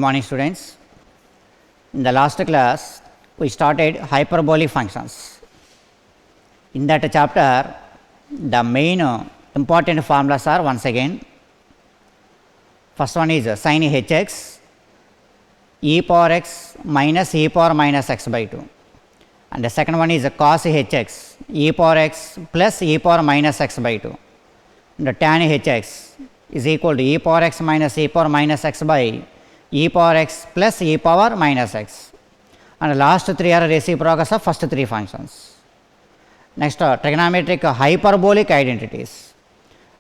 morning, students. In the last class we started hyperbolic functions. In that chapter the main important formulas are once again. First one is sin hx e power x minus e power minus x by 2, and the second one is cos hx e power x plus e power minus x by 2, and the tan hx is equal to e power x minus e power minus x by e power x plus e power minus x, and the last three are reciprocals of first three functions. Next trigonometric hyperbolic identities,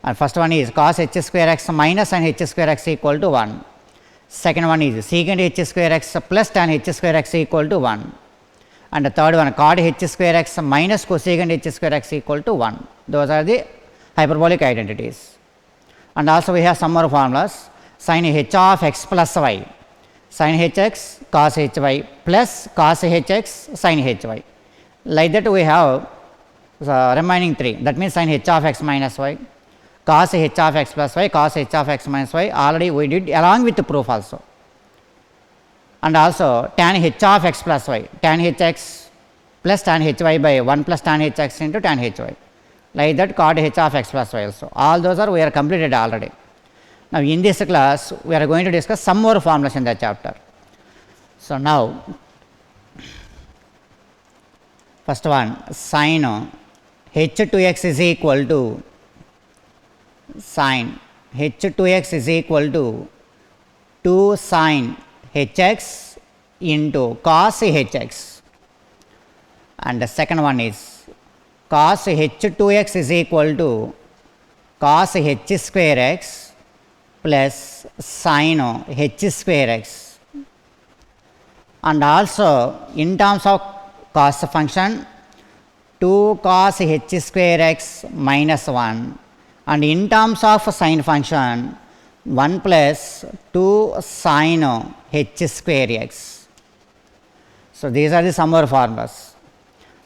and first one is cos h square x minus sin h square x equal to 1. Second one is secant h square x plus tan h square x equal to 1, and the third one cot h square x minus cosecant h square x equal to 1. Those are the hyperbolic identities. And also we have some more formulas. Sin h of x plus y, sin hx cos hy plus cos hx sin hy. Like that we have remaining three, that means sin h of x minus y, cos h of x plus y, cos h of x minus y already we did along with the proof also. And also tan h of x plus y, tan hx plus tan hy by 1 plus tan hx into tan hy. Like that cot h of x plus y also. All those are we are completed already. Now in this class we are going to discuss some more formulas in the chapter. So now first one, sin h2x is equal to sin h2x is equal to 2 sin hx into cos hx, and the second one is cos h2x is equal to cos h square x plus sin h square x, and also in terms of cos function 2 cos h square x minus 1, and in terms of sin function 1 plus 2 sin h square x. So these are the some more formulas.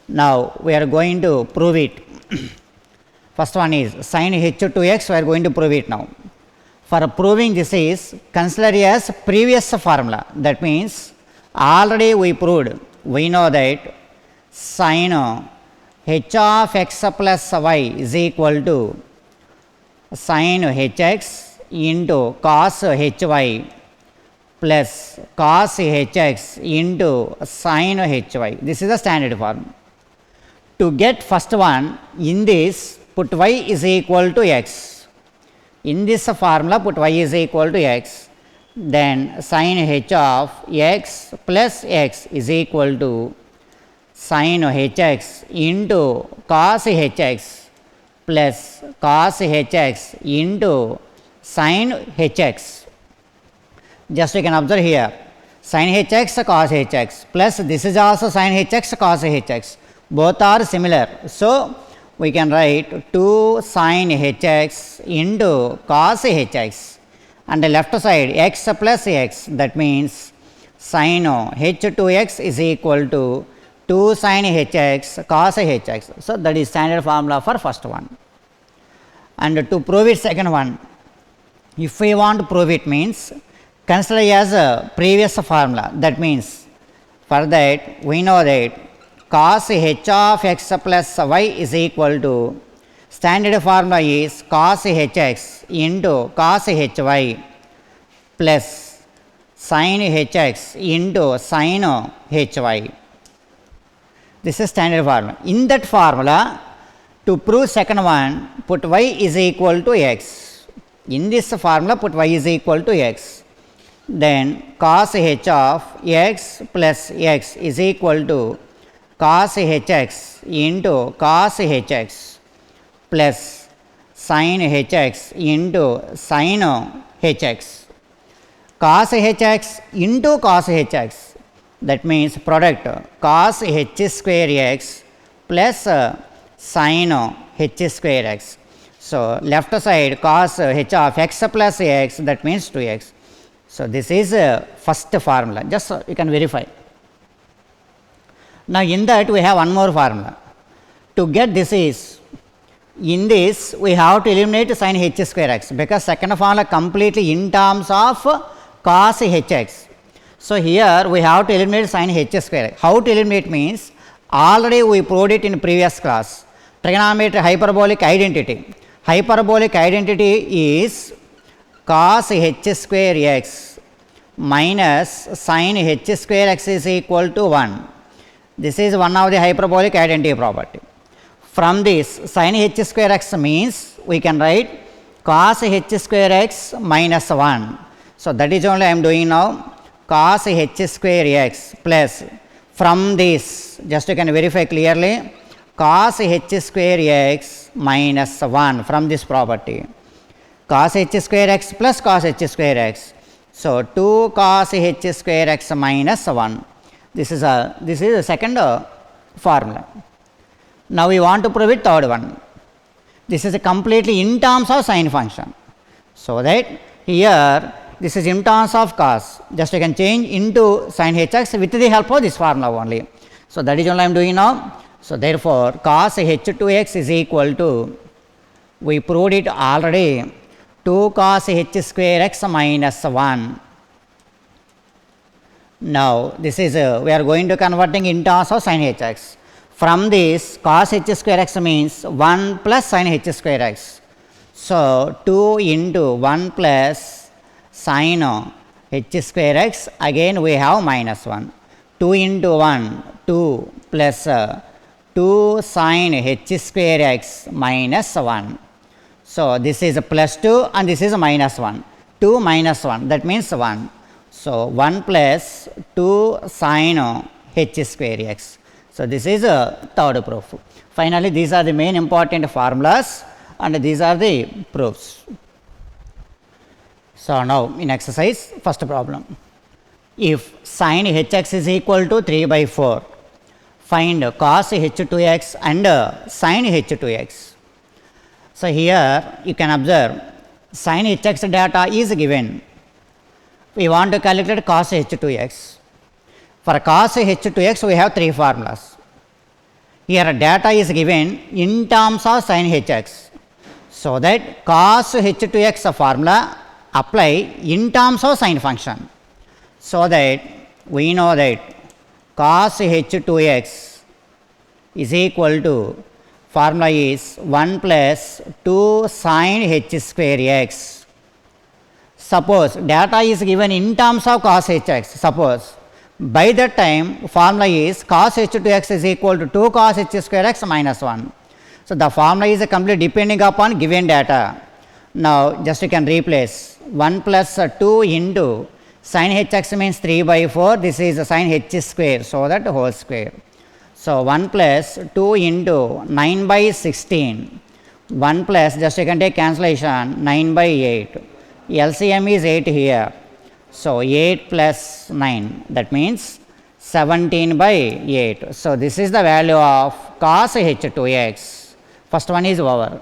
Now we are going to prove it. First one is sin h2x, we are going to prove it now. For proving this is consider as previous formula, that means already we proved, we know that sin h of x plus y is equal to sin hx into cos hy plus cos hx into sin hy. This is the standard form. To get first one, in this put y is equal to x. In this formula put y is equal to x, then sin h of x plus x is equal to sin hx into cos hx plus cos hx into sin hx. Just you can observe here, sin hx cos hx plus this is also sin hx cos hx, both are similar. So we can write 2 sin hx into cos hx, and the left side x plus x, that means sin h2x is equal to 2 sin hx cos hx. So that is standard formula for first one. And to prove it second one, if we want to prove it means consider as a previous formula, that means for that we know that cos h of x plus y is equal to standard formula is cos hx into cos hy plus sin hx into sin hy. This is standard formula. In that formula, to prove second one, put y is equal to x. In this formula put y is equal to x, then cos h of x plus x is equal to cos hx into cos hx plus sin hx into sin hx. Cos hx into cos hx, that means product cos h square x plus sin h square x. So left side cos h of x plus x, that means 2x. So this is first formula, just you can verify. Now in that we have one more formula. To get this is, in this we have to eliminate sin h square x, because second formula completely in terms of cos hx. So here we have to eliminate sin h square. How to eliminate means already we proved it in previous class. Trigonometry hyperbolic identity. Hyperbolic identity is cos h square x minus sin h square x is equal to 1. This is one of the hyperbolic identity property. From this sin h square x means we can write cos h square x minus 1. So that is only I am doing now, cos h square x plus from this, just you can verify clearly, cos h square x minus 1 from this property, cos h square x plus cos h square x. So 2 cos h square x minus 1. This is a second formula. Now we want to prove it third one. This is completely in terms of sine function. So that here this is in terms of cos. Just you can change into sin hx with the help of this formula only. So that is only I am doing now. So therefore cos h2x is equal to, we proved it already, 2 cos h square x minus 1. Now this is we are going to converting in terms of sin hx. From this cos h square x means 1 plus sin h square x. So 2 into 1 plus sin h square x, again we have minus 1. 2 into 1, 2 plus 2 sin h square x minus 1. So this is a plus 2 and this is a minus 1. 2 minus 1, that means 1. So 1 plus 2 sin h square x. So this is a third proof. Finally, these are the main important formulas and these are the proofs. So now in exercise, first problem. If sin hx is equal to 3 by 4, find cos h2x and sin h2x. So here you can observe sin hx data is given. We want to calculate cos h2x. For cos h2x we have three formulas. Here data is given in terms of sin hx. So that cos h2x formula apply in terms of sin function. So that we know that cos h2x is equal to, formula is 1 plus 2 sin h square x. Suppose data is given in terms of cos hx. Suppose by that time formula is cos h2x is equal to 2 cos h square x minus 1. So the formula is completely depending upon given data. Now just you can replace 1 plus 2 into sin hx means 3 by 4, this is sin h square, so that whole square. So 1 plus 2 into 9 by 16, 1 plus, just you can take cancellation, 9 by 8, LCM is 8 here. So 8 plus 9, that means 17 by 8. So this is the value of cos h2x. First one is over.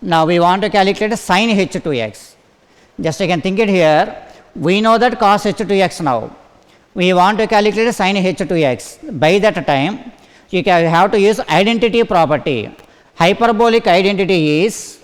Now we want to calculate sin h2x. Just you can think it here. We know that cos h2x now. We want to calculate sin h2x. By that time, you have to use identity property. Hyperbolic identity is,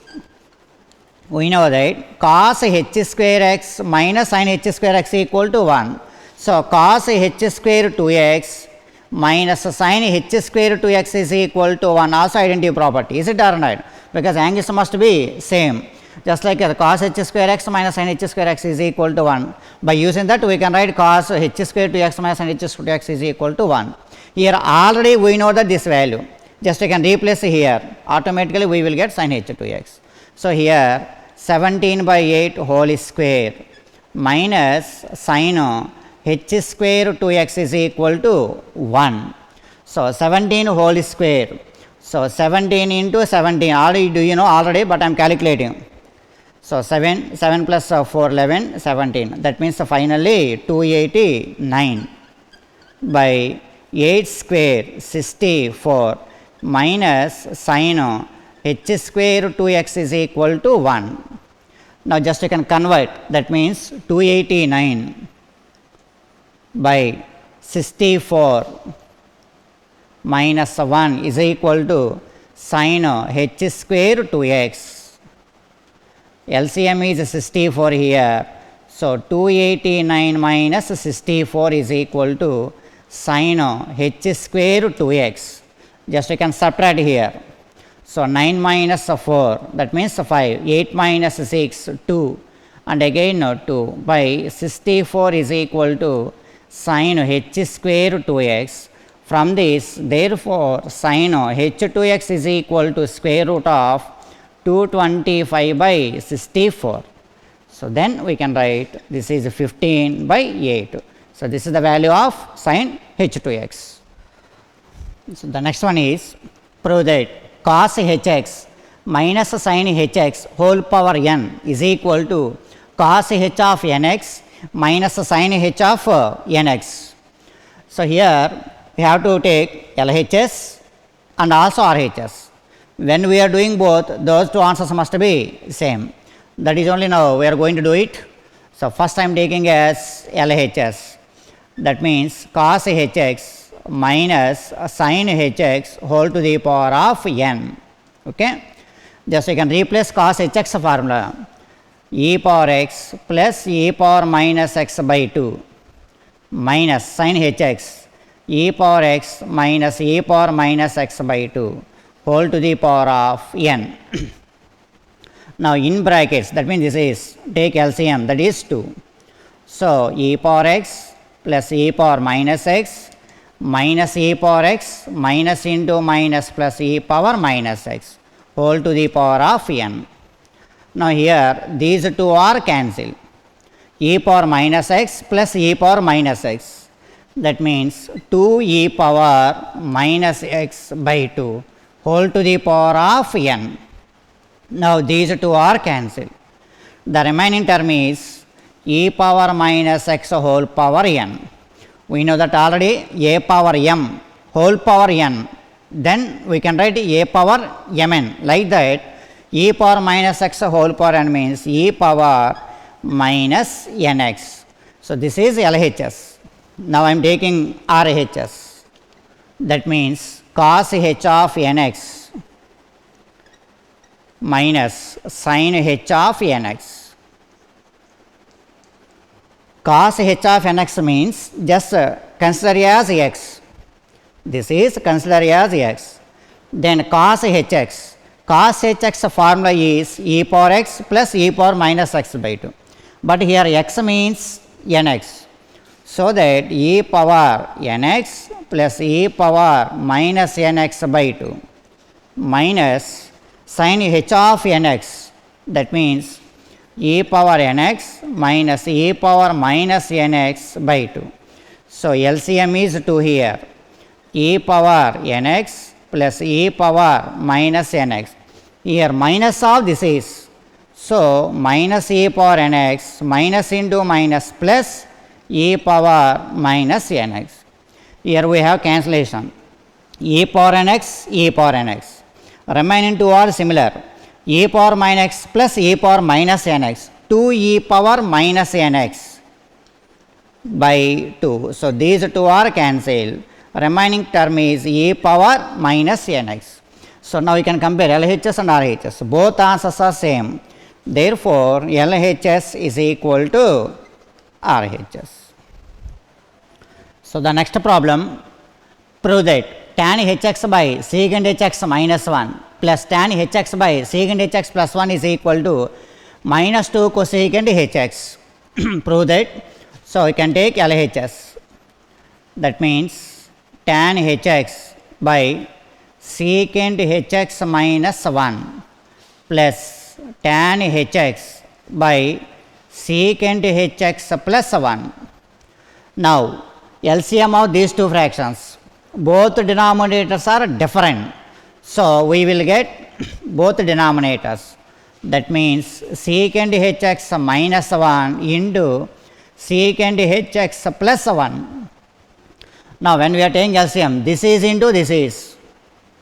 we know that cos h square x minus sin h square x equal to 1. So cos h square 2x minus sin h square 2x is equal to 1, also identity property. Is it or not? Because angles must be same. Just like cos h square x minus sin h square x is equal to 1. By using that we can write cos h square 2x minus sin h square x is equal to 1. Here already we know that this value. Just you can replace here. Automatically we will get sin h2x. So here 17 by 8 whole square minus sin h square 2x is equal to 1. So 17 whole square. So 17 into 17, already do you know already, but I am calculating. So 7 plus 4, 11, 17. That means finally 289 by 8 square 64 minus sin h square 2x is equal to 1. Now just you can convert, that means 289 by 64 minus 1 is equal to sin h square 2x. LCM is 64 here. So 289 minus 64 is equal to sin h square 2x. Just you can subtract here. So 9 minus 4, that means 5, 8 minus 6, 2, and again 2 by 64 is equal to sin h square 2x. From this, therefore, sin h2x is equal to square root of 225 by 64. So then we can write this is 15 by 8. So this is the value of sin h2x. So the next one is prove that cos hx minus sin hx whole power n is equal to cos h of nx minus sin h of nx. So here we have to take LHS and also RHS. When we are doing both, those two answers must be same. That is only now we are going to do it. So first I am taking as LHS. That means cos hx minus sin hx whole to the power of n. Okay. Just you can replace cos hx formula. E power x plus e power minus x by 2 minus sin hx e power x minus e power minus x by 2 whole to the power of n. Now in brackets, that means this is take LCM, that is 2. So e power x plus e power minus x minus e power x minus into minus plus e power minus x whole to the power of n. Now here these two are cancelled. E power minus x plus e power minus x, that means 2 e power minus x by 2 whole to the power of n. Now these two are cancelled. The remaining term is e power minus x whole power n. We know that already a power m whole power n, then we can write a power mn like that. E power minus x whole power n means e power minus nx. So this is LHS. Now I am taking RHS. That means cos h of nx minus sin h of nx. Cos h of nx means just consider as x. This is consider as x. Then cos hx. Cos hx formula is e power x plus e power minus x by 2. But here x means nx. So that e power nx plus e power minus nx by 2 minus sin h of nx, that means e power nx minus e power minus nx by 2. So LCM is 2 here, e power nx plus e power minus nx. Here minus of this is, so minus e power nx minus into minus plus e power minus nx. Here we have cancellation, e power nx, e power nx. Remaining two are similar, e power minus x plus e power minus nx, 2 e power minus nx by 2. So these two are cancelled. Remaining term is e power minus nx. So now you can compare LHS and RHS. Both answers are same. Therefore, LHS is equal to RHS. So the next problem, prove that tan hx by secant hx minus 1 plus tan hx by secant hx plus 1 is equal to minus 2 cosecant hx. Prove that. So you can take LHS. That means tan hx by secant hx minus 1 plus tan hx by secant hx plus 1. Now LCM of these two fractions, both denominators are different. So we will get both denominators. That means secant hx minus 1 into secant hx plus 1. Now when we are taking LCM, this is into this is.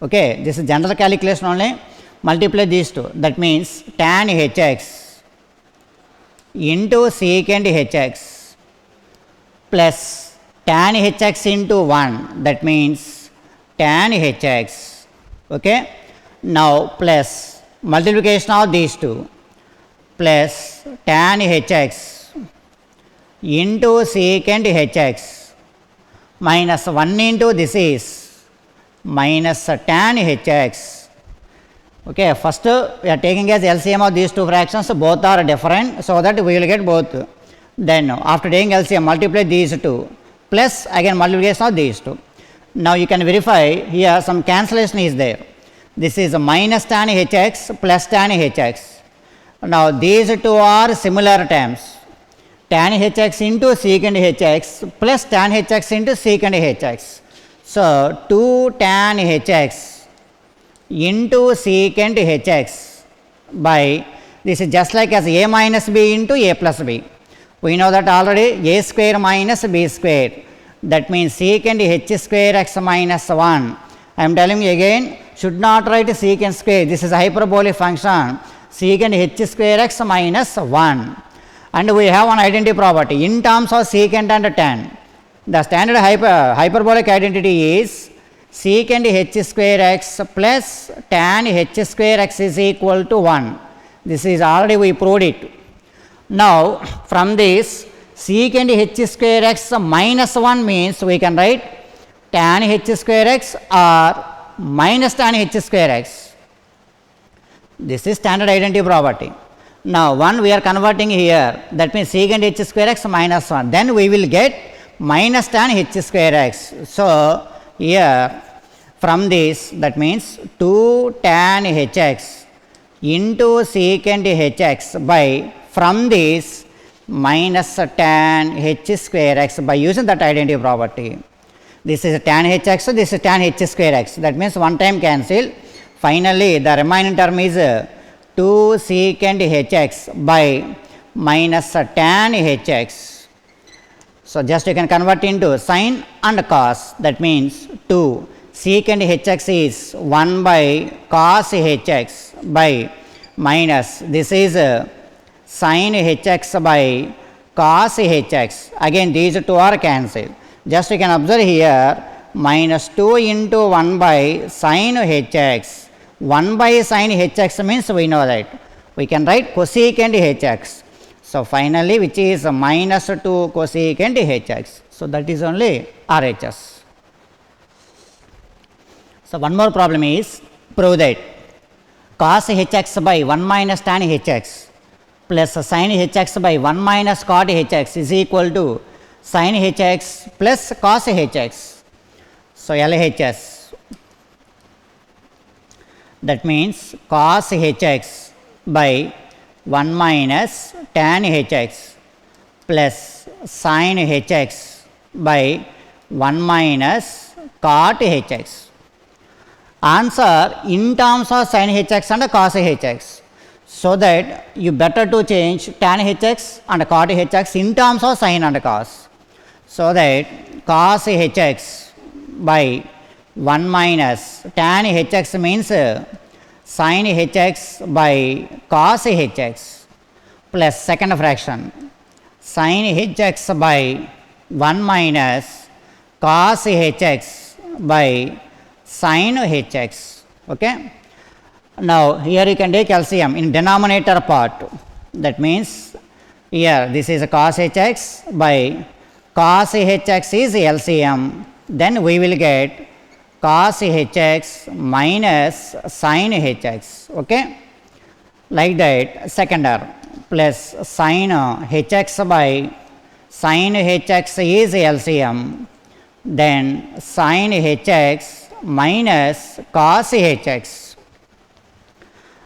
Okay, this is general calculation only. Multiply these two. That means tan hx into secant hx plus tan hx into 1. That means tan hx. Okay. Now plus multiplication of these two plus tan hx into secant hx minus 1 into this is minus tan hx. Okay, first we are taking as LCM of these two fractions, both are different, so that we will get both. Then after taking LCM, multiply these two plus again multiplication of these two. Now you can verify here some cancellation is there. This is minus tan hx plus tan hx. Now these two are similar terms. Tan hx into secant hx plus tan hx into secant hx. So 2 tan hx into secant hx by, this is just like as a minus b into a plus b. We know that already, a square minus b square, that means secant h square x minus 1. I am telling you again, should not write secant square, this is a hyperbolic function, secant h square x minus 1. And we have one identity property in terms of secant and tan. The standard hyperbolic identity is secant h square x plus tan h square x is equal to 1. This is already we proved it. Now from this secant h square x minus 1 means we can write tan h square x or minus tan h square x. This is standard identity property. Now 1 we are converting here, that means secant h square x minus 1, then we will get minus tan h square x. So here from this, that means 2 tan hx into secant hx by, from this minus tan h square x by using that identity property. This is tan hx, this is tan h square x, that means one time cancel. Finally the remaining term is 2 secant hx by minus tan hx. So just you can convert into sin and cos, that means 2 secant hx is 1 by cos hx by minus, this is sin hx by cos hx. Again these two are cancelled. Just you can observe here, minus 2 into 1 by sin hx. 1 by sin hx means we know that. We can write cosecant hx. So finally which is minus 2 cosecant hx. So that is only RHS. So one more problem is, prove that cos hx by 1 minus tan hx plus sin hx by 1 minus cot hx is equal to sin hx plus cos hx. So LHS, that means cos hx by 1 minus tan hx plus sin hx by 1 minus cot hx. Answer in terms of sin hx and cos hx, so that you better to change tan hx and cot hx in terms of sin and cos. So that cos hx by 1 minus tan hx means sin hx by cos hx plus second fraction sin hx by 1 minus cos hx by sin hx. Okay. Now here you can take LCM in denominator part, that means here this is cos hx by cos hx is LCM, then we will get cos hx minus sin hx. Okay, like that. Second plus sin hx by sin hx is LCM, then sin hx minus cos hx,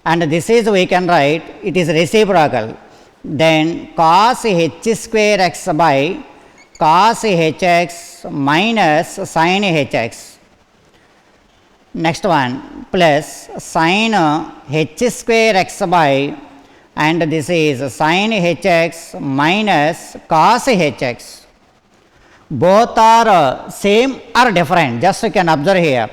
and this is we can write it is reciprocal, then cos h square x by cos hx minus sin hx. Next one plus sin h square x by, and this is sin hx minus cos hx. Both are same or different, just you can observe here.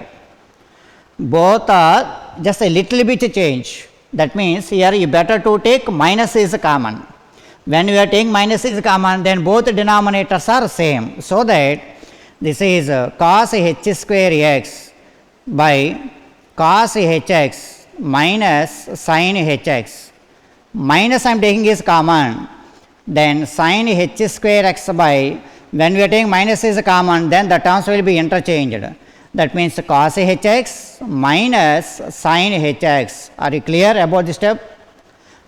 Both are just a little bit change. That means here you better to take minus is common. When you are taking minus is common, then both denominators are same. So that this is cos h square x by cos hx minus sin hx. Minus I am taking is common. then sin h square x by, when we are taking minus is common, then the terms will be interchanged. That means cos hx minus sin hx. Are you clear about this step?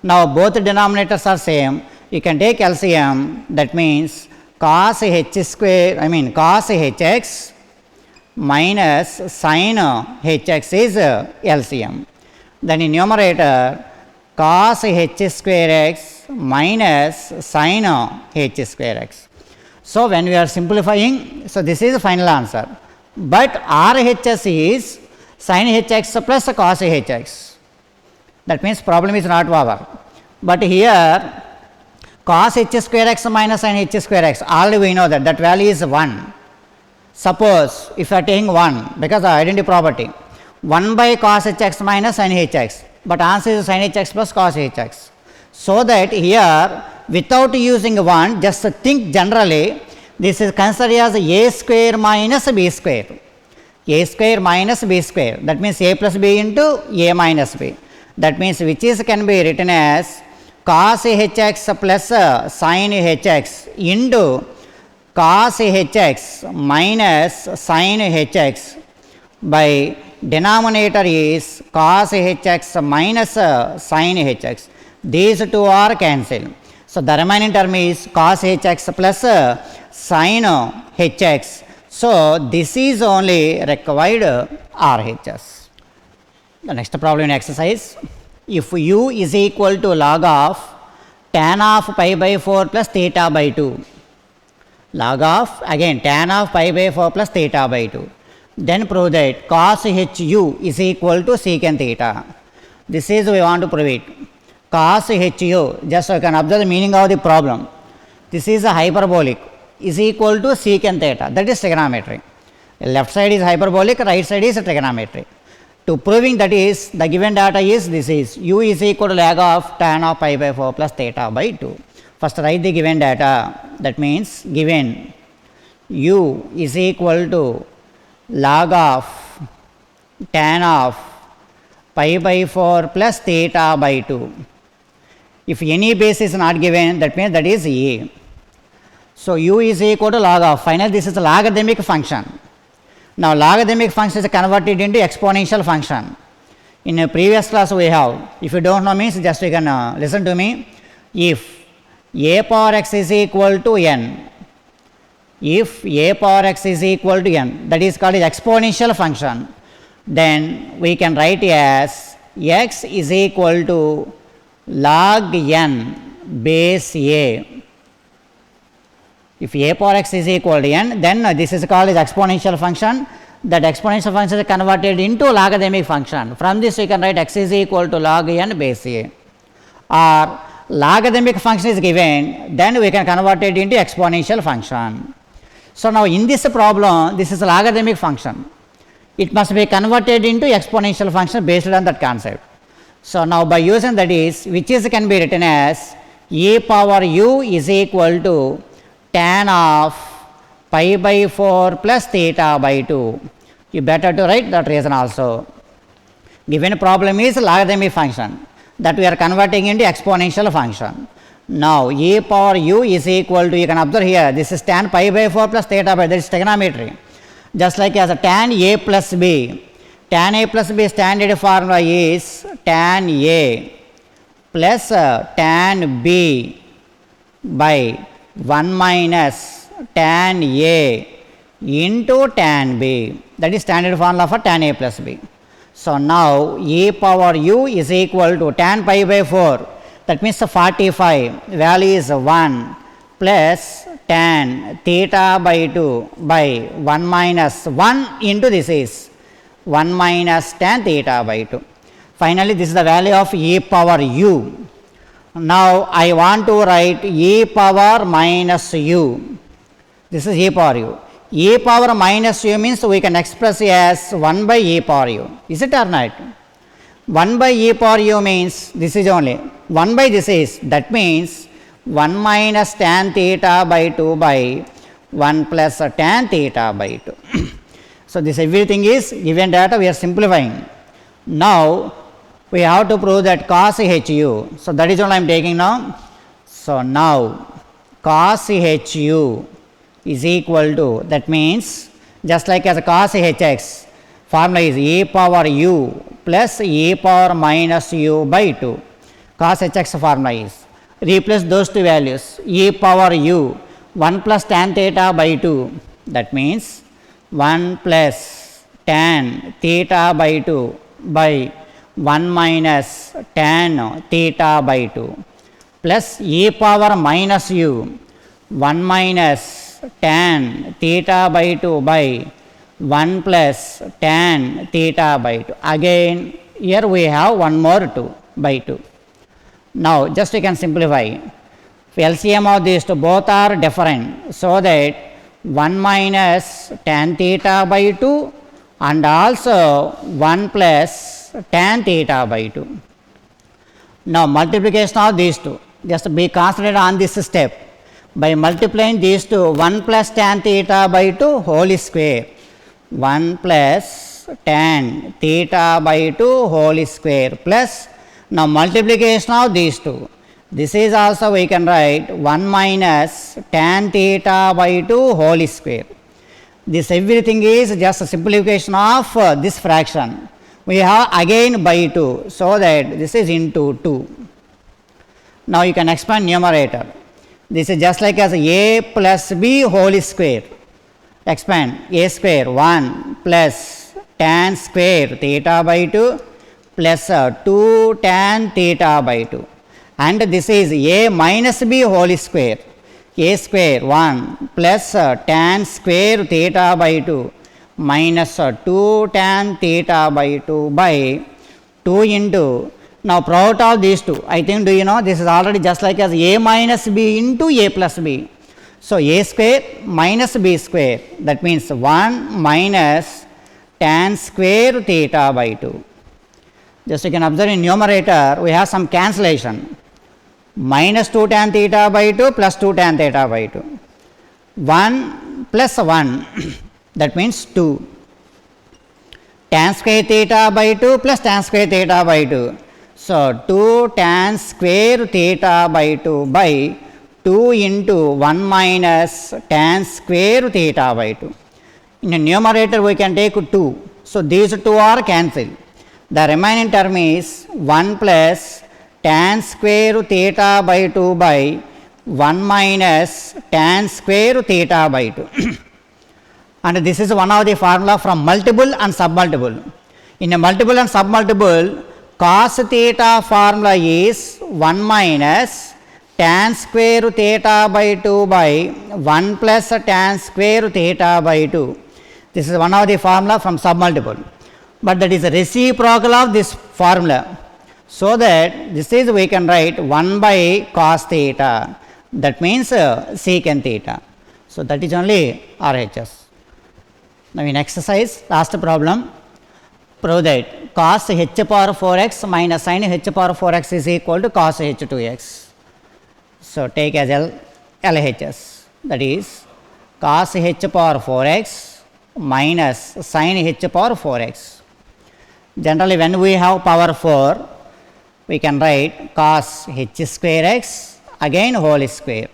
Now both denominators are same. You can take LCM. That means cos h square, cos hx minus sin hx is LCM. Then in numerator, cos h square x minus sin h square x. So when we are simplifying, so this is the final answer. But RHS is sin hx plus cos hx. That means problem is not over. But here cos h square x minus sin h square x, already we know that value is 1. Suppose if you are taking 1, because of identity property, 1 by cos hx minus sin hx, but answer is sin hx plus cos hx. So that here without using 1, just think generally, this is considered as a square minus b square. A square minus b square, that means a plus b into a minus b. That means which is can be written as cos hx plus sin hx into cos hx minus sin hx by denominator is cos hx minus sin hx. These two are cancelled. So the remaining term is cos hx plus sin hx. So this is only required RHS. The next problem in exercise, if u is equal to log of tan of pi by 4 plus theta by 2, log of again tan of pi by 4 plus theta by 2, then prove that cos hu is equal to secant theta. This is we want to prove it. Cos hu, just so you can observe the meaning of the problem. This is a hyperbolic, is equal to secant theta, that is trigonometry. Left side is hyperbolic, right side is trigonometry. To proving that is, the given data is this is u is equal to log of tan of pi by 4 plus theta by 2. First write the given data, that means given u is equal to log of tan of pi by 4 plus theta by 2. If any base is not given, that means that is a. So u is equal to log of, finally this is a logarithmic function. Now logarithmic function is converted into exponential function. In a previous class we have, if you don't know means just you can listen to me. If a power x is equal to n, if a power x is equal to n, that is called as exponential function, then we can write as x is equal to log n base a. If a power x is equal to n, then this is called as exponential function. That exponential function is converted into logarithmic function. From this we can write x is equal to log n base a. Or logarithmic function is given, then we can convert it into exponential function. So now in this problem, this is a logarithmic function. It must be converted into exponential function based on that concept. So now by using that is, which is can be written as e power u is equal to tan of pi by 4 plus theta by 2. You better to write that reason also. Given problem is logarithmic function that we are converting into exponential function. Now e power u is equal to, you can observe here, this is tan pi by 4 plus theta by, that is trigonometry. Just like as a tan a plus b. Tan a plus b standard formula is tan a plus tan b by 1 minus tan a into tan b, that is standard formula for tan a plus b. So now e power u is equal to tan pi by 4, that means 45, value is 1 plus tan theta by 2 by 1 minus 1 into this is 1 minus tan theta by 2. Finally this is the value of e power u. Now I want to write e power minus u. This is e power u. E power minus u means we can express as 1 by e power u. Is it or not? 1 by e power u means this is only 1 by this is, that means 1 minus tan theta by 2 by 1 plus tan theta by 2. So this everything is given data, we are simplifying. Now we have to prove that cos hu. So that is what I am taking now. So now cos HU is equal to, that means just like as a cos HX, formula is e power u plus e power minus u by 2. Cos HX formula is, replace those two values, e power u 1 plus tan theta by 2, that means 1 plus tan theta by 2 by 1 minus tan theta by 2 plus e power minus u 1 minus tan theta by 2 by 1 plus tan theta by 2. Again here we have one more 2 by 2. Now just you can simplify. LCM of these two, both are different, so that 1 minus tan theta by 2 and also 1 plus tan theta by 2. Now multiplication of these two, just be concentrated on this step. By multiplying these two, 1 plus tan theta by 2 whole square, 1 plus tan theta by 2 whole square plus, now multiplication of these two, this is also we can write 1 minus tan theta by 2 whole square. This everything is just a simplification of this fraction. We have again by 2, so that this is into 2. Now you can expand numerator. This is just like as a plus b whole square. Expand a square 1 plus tan square theta by 2 plus 2 tan theta by 2. And this is a minus b whole square, a square 1 plus tan square theta by 2 minus 2 tan theta by 2 by 2 into, now product of these two, I think, do you know, this is already just like as a minus b into a plus b. So a square minus b square, that means 1 minus tan square theta by 2. Just you can observe in numerator we have some cancellation. Minus 2 tan theta by 2 plus 2 tan theta by 2. 1 plus 1 that means 2. Tan square theta by 2 plus tan square theta by 2. So 2 tan square theta by 2 by 2 into 1 minus tan square theta by 2. In the numerator we can take 2. So these two are cancelled. The remaining term is 1 plus tan square theta by 2 by 1 minus tan square theta by 2. And this is one of the formula from multiple and submultiple. In a multiple and submultiple, cos theta formula is 1 minus tan square theta by 2 by 1 plus tan square theta by 2. This is one of the formula from submultiple, but that is a reciprocal of this formula. So that this is we can write 1 by cos theta, that means secant theta. So that is only RHS. Now in exercise, last problem, prove that cos h power 4x minus sin h power 4x is equal to cos h 2x. So take as LHS, that is cos h power 4x minus sin h power 4x. Generally when we have power 4, we can write cos h square x again whole square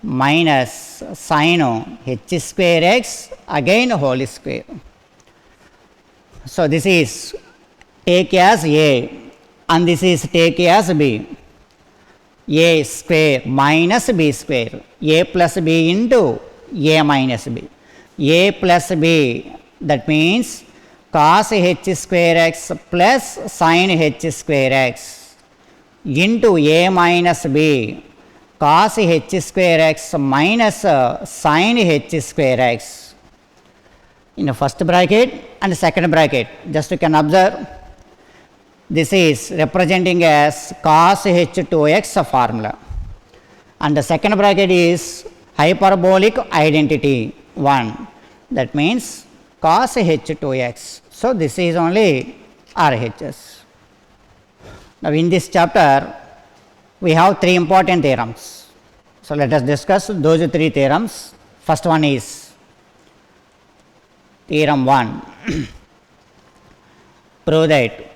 minus sin h square x again whole square. So this is take as a and this is take as b. A square minus b square, a plus b into a minus b. A plus b, that means cos h square x plus sin h square x into a minus b cos h square x minus sin h square x. In the first bracket and second bracket, just you can observe, this is representing as cos h 2x formula, and the second bracket is hyperbolic identity 1, that means cos h 2x. So this is only RHS. Now in this chapter we have 3 important theorems. So let us discuss those 3 theorems. First one is theorem 1. Prove that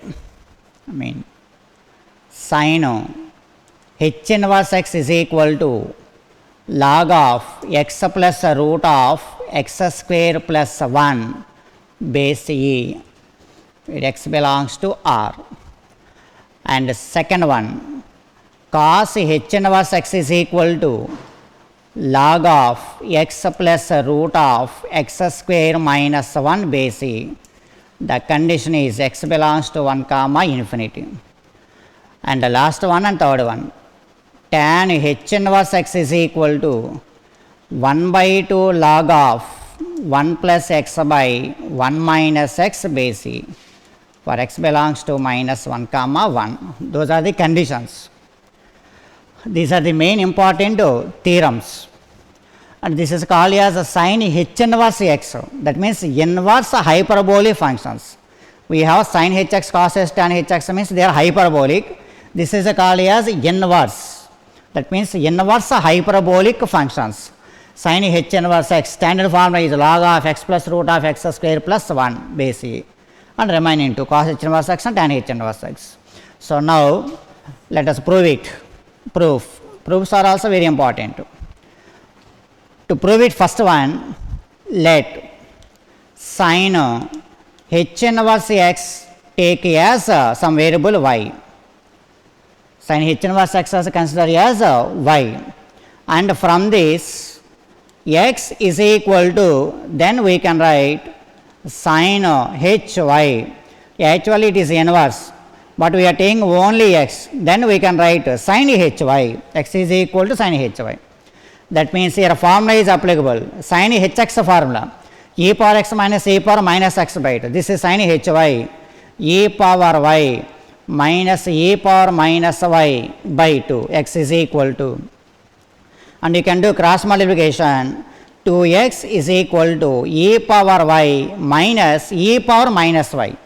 sin h inverse x is equal to log of x plus root of x square plus 1 base e, where x belongs to R. And second one, cos h inverse x is equal to log of x plus root of x square minus 1 base e. The condition is x belongs to 1 comma infinity. And the last one and third one, tan h inverse x is equal to 1 by 2 log of 1 plus x by 1 minus x base e, for x belongs to minus 1 comma 1. Those are the conditions. These are the main important theorems, and this is called as sin h inverse x. That means inverse hyperbolic functions. We have sin hx, cos h, tan hx means they are hyperbolic. This is called as inverse. That means inverse hyperbolic functions. Sin h inverse x, standard formula is log of x plus root of x square plus 1 base e, and remaining to cos h inverse x and tan h inverse x. So now let us prove it. Proofs are also very important. To prove it, first one, let sin h inverse x take as some variable y. Sin h inverse x is considered as y, and from this x is equal to, then we can write sin hy. Actually it is inverse, but we are taking only x, then we can write sin hy. X is equal to sin hy. That means here formula is applicable. Sin hx formula, e power x minus e power minus x by 2. This is sin hy, e power y minus e power minus y by 2. X is equal to, and you can do cross multiplication. 2x is equal to e power y minus e power minus y.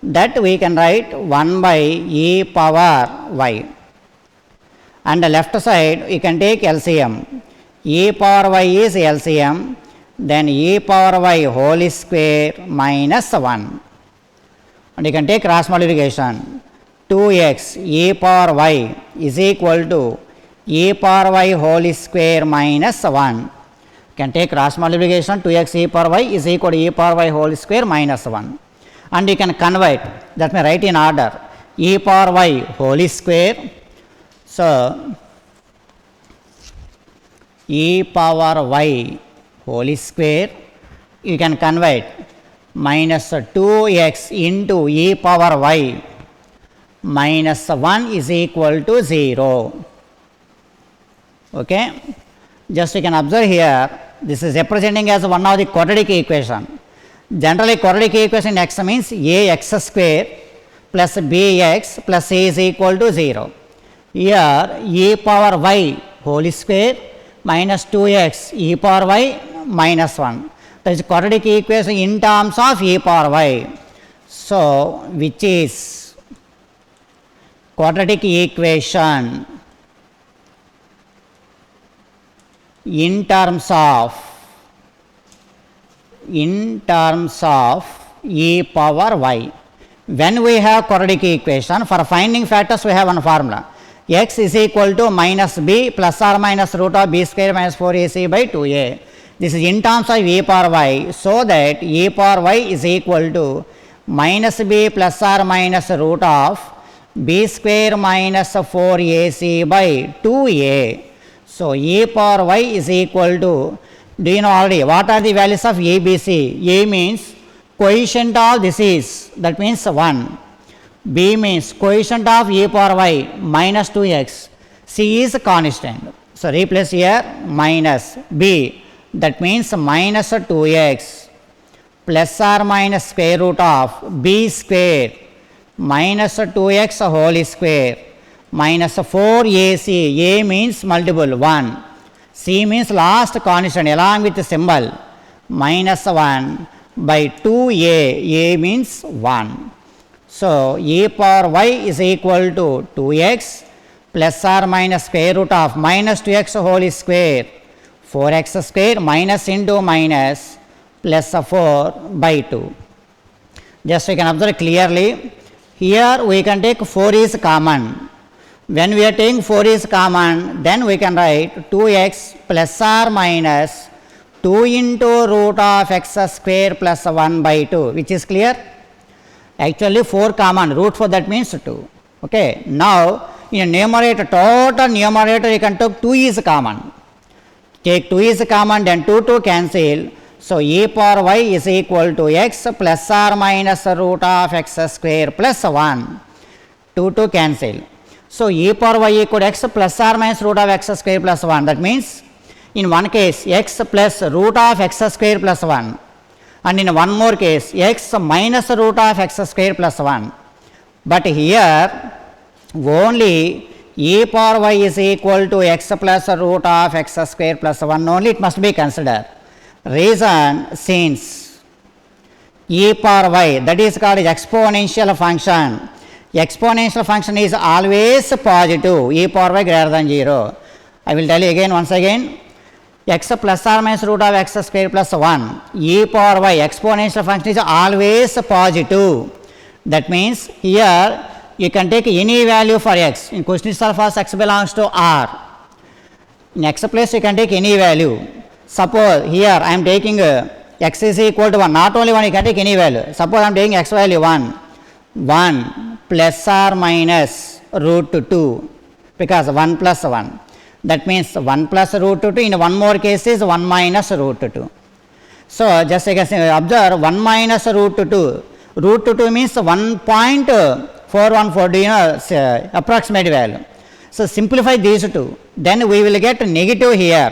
That we can write 1 by e power y. And the left side you can take LCM. E power y is LCM, then e power y whole square minus 1. And you can take cross multiplication. 2x e power y is equal to e power y whole square minus 1. You can take cross multiplication. 2x e power y is equal to e power y whole square minus 1. And you can convert, that may write in order, e power y whole square. So e power y whole square, you can convert minus 2x into e power y minus 1 is equal to 0. Okay. Just you can observe here, this is representing as one of the quadratic equation. Generally quadratic equation x means ax square plus bx plus c is equal to 0. Here e power y whole square minus 2x e power y minus 1. That is quadratic equation in terms of e power y. So which is quadratic equation in terms of e power y. When we have quadratic equation, for finding factors we have one formula, x is equal to minus b plus or minus root of b square minus 4ac by 2a. This is in terms of e power y, so that e power y is equal to minus b plus or minus root of b square minus 4ac by 2a. So e power y is equal to, do you know already what are the values of a, b, c? A means coefficient of this is, that means 1. B means coefficient of e power y minus 2x. C is constant. So replace here minus b, that means minus 2x plus or minus square root of b square minus 2x whole square minus 4ac. A means multiple 1, c means last constant along with the symbol minus 1 by 2a. A means 1. So e power y is equal to 2x plus or minus square root of minus 2x whole square 4x square minus into minus plus 4 by 2. Just we can observe clearly. Here we can take 4 is common. When we are taking 4 is common, then we can write 2x plus or minus 2 into root of x square plus 1 by 2, which is clear. Actually 4 common, root 4 that means 2. Okay. Now in numerator, total numerator you can take 2 is common. Take 2 is common, then 2 cancel. So e power y is equal to x plus or minus root of x square plus 1. 2 cancel. So e power y equal to x plus or minus root of x square plus 1. That means in one case x plus root of x square plus 1, and in one more case x minus root of x square plus 1. But here only e power y is equal to x plus root of x square plus 1 only it must be considered. Reason, since e power y, that is called exponential function. Exponential function is always positive, e power y greater than 0. I will tell you again once again, x plus or minus root of x square plus 1, e power y exponential function is always positive. That means here you can take any value for x. In question itself as x belongs to R. In x place you can take any value. Suppose here I am taking x is equal to 1, not only 1 you can take any value. Suppose I am taking x value 1 plus or minus root 2, because 1 plus 1. That means 1 plus root 2, in one more case is 1 minus root 2. So just you can observe 1 minus root 2. Root 2 means 1.414, do you know, approximate value. So simplify these two, then we will get negative here.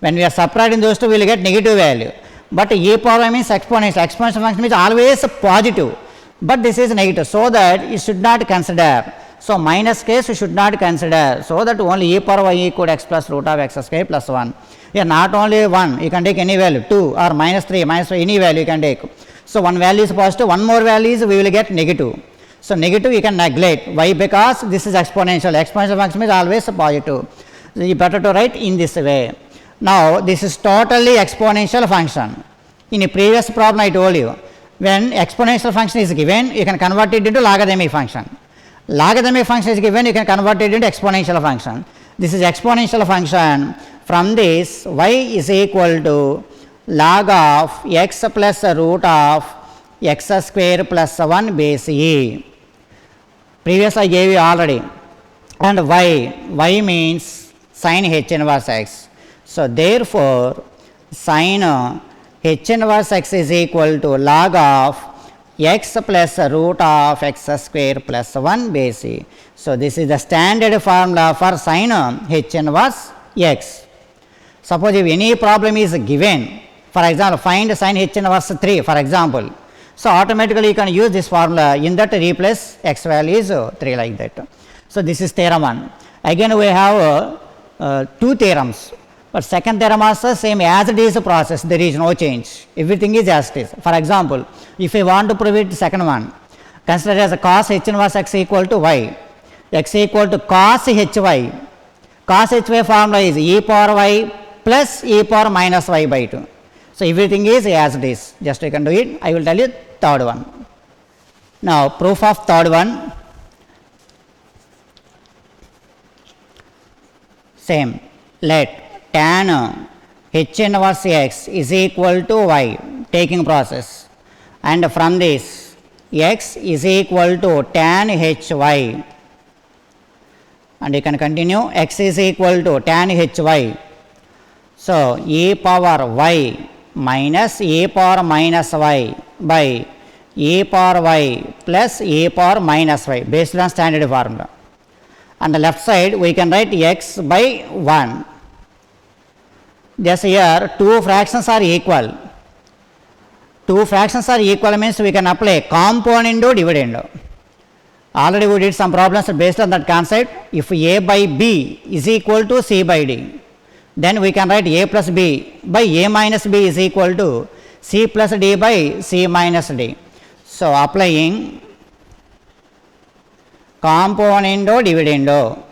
When we are subtracting those two, we will get negative value. But e power y means exponential. Exponential function means always positive, but this is negative, so that you should not consider. So minus case you should not consider, so that only e power y equal to x plus root of x square plus 1. Here not only 1, you can take any value, 2 or minus 3, any value you can take. So one value is positive, one more value is we will get negative. So negative you can neglect. Why? Because this is exponential. Exponential function is always positive. So you better to write in this way. Now this is totally exponential function. In a previous problem I told you, when exponential function is given, you can convert it into logarithmic function. Logarithmic function is given, you can convert it into exponential function. This is exponential function. From this, y is equal to log of x plus root of x square plus 1 base e. Previous I gave you already. And y means sin h inverse x. So therefore sin h inverse x is equal to log of x plus root of x square plus 1 base e. So this is the standard formula for sin h inverse x. Suppose if any problem is given, for example find sin h inverse 3 for example, so automatically you can use this formula, in that replace x value is 3 like that. So this is theorem 1. Again we have 2 theorems, but second theorem also same as it is a process, there is no change, everything is as it is. For example, if you want to prove it, second one, consider as a cos h inverse x equal to y, x equal to cos hy. Cos hy formula is e power y plus e power minus y by 2. So everything is as it is, just you can do it. I will tell you third one. Now proof of third one, same, let tan h inverse x is equal to y, taking process, and from this x is equal to tan hy, and you can continue, x is equal to tan hy. So e power y minus e power minus y by e power y plus e power minus y based on standard formula. On the left side we can write x by 1. Just here two fractions are equal. Two fractions are equal means we can apply componendo dividendo. Already we did some problems based on that concept. If a by b is equal to c by d, then we can write a plus b by a minus b is equal to c plus d by c minus d. So applying componendo dividendo,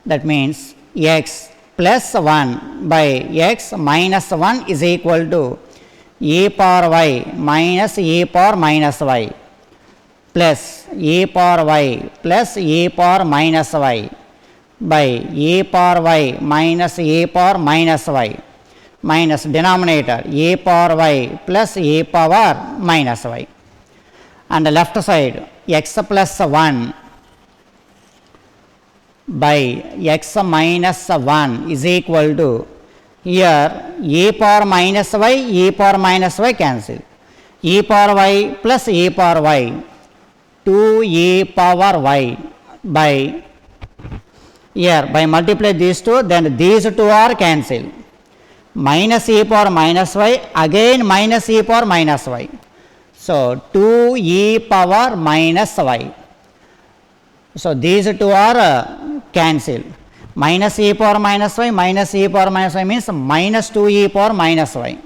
that means x plus 1 by x minus 1 is equal to e power y minus e power minus y plus e power y plus e power minus y by e power y minus e power minus y minus denominator e power y plus e power minus y. And the left side x plus 1 by x minus 1 is equal to, here e power minus y cancel, e power y plus e power y 2e power y by, here by multiply these two, then these two are cancelled, minus e power minus y again minus e power minus y, so 2e power minus y. So these two are cancelled, minus e power minus y means minus 2e power minus y.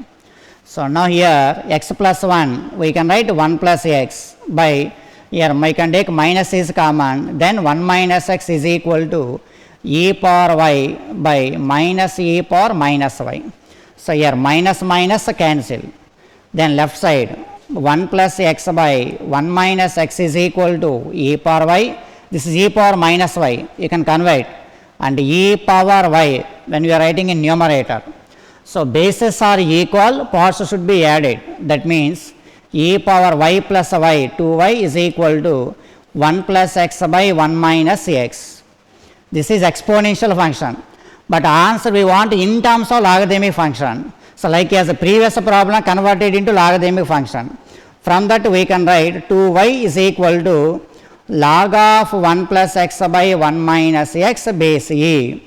So now here x plus 1 we can write 1 plus x by, here we can take minus is common, then 1 minus x is equal to e power y by minus e power minus y. So here minus minus cancel, then left side 1 plus x by 1 minus x is equal to e power y, this is e power minus y, you can convert, and e power y when we are writing in numerator. So bases are equal, parts should be added, that means e power y plus y 2y is equal to 1 plus x by 1 minus x. This is exponential function, but answer we want in terms of logarithmic function. So like as the previous problem converted into logarithmic function, from that we can write 2y is equal to log of 1 plus x by 1 minus x base e.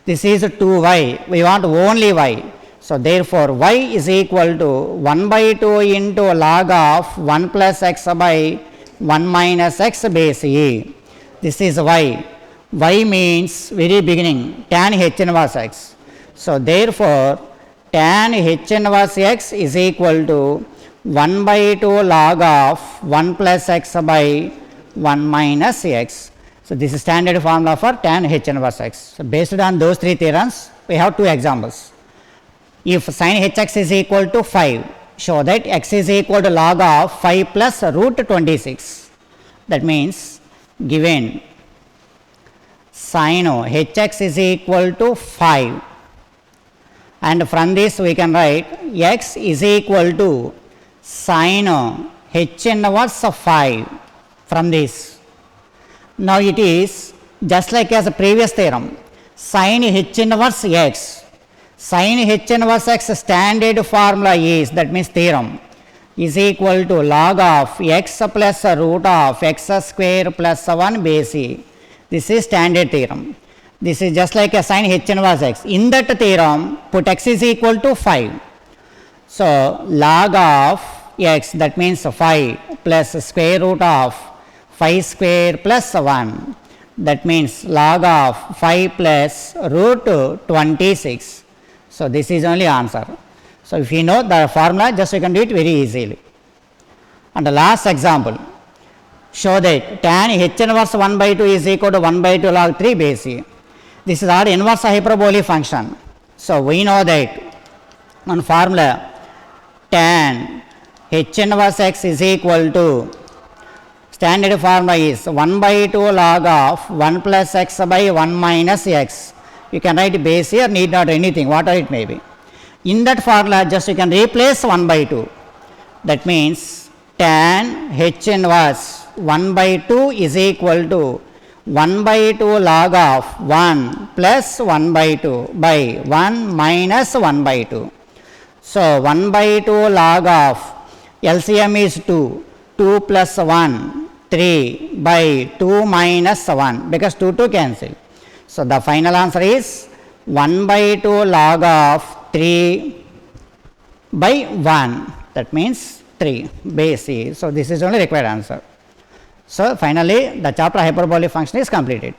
This is 2y, we want only y. So therefore y is equal to 1 by 2 into log of 1 plus x by 1 minus x base e. This is y. Y means very beginning tan h inverse x. So therefore tan h inverse x is equal to 1 by 2 log of 1 plus x by 1 minus x. So this is standard formula for tan h inverse x. So based on those three theorems, we have two examples. If sin hx is equal to 5, show that x is equal to log of 5 plus root 26. That means given sin hx is equal to 5, and from this we can write x is equal to sin h inverse 5 from this. Now it is just like as the previous theorem, sin h inverse x. Sin h inverse x standard formula is, that means theorem, is equal to log of x plus root of x square plus 1 base e. This is standard theorem. This is just like a sin h inverse x. In that theorem, put x is equal to 5. So log of x, that means 5 plus square root of 5 square plus 1, that means log of 5 plus root 26. So this is only answer. So if you know the formula, just you can do it very easily. And the last example, show that tan h inverse 1 by 2 is equal to 1 by 2 log 3 base e. This is our inverse hyperbolic function. So we know that one formula, tan h inverse x is equal to, standard formula is 1 by 2 log of 1 plus x by 1 minus x. You can write base here, need not anything, whatever it may be. In that formula, just you can replace 1 by 2. That means tan h inverse 1 by 2 is equal to 1 by 2 log of 1 plus 1 by 2 by 1 minus 1 by 2. So 1 by 2 log of LCM is 2, 2 plus 1, 3 by 2 minus 1, because 2 cancel. So the final answer is 1 by 2 log of 3 by 1, that means 3 base e. So this is only required answer. So finally the chapter hyperbolic function is completed.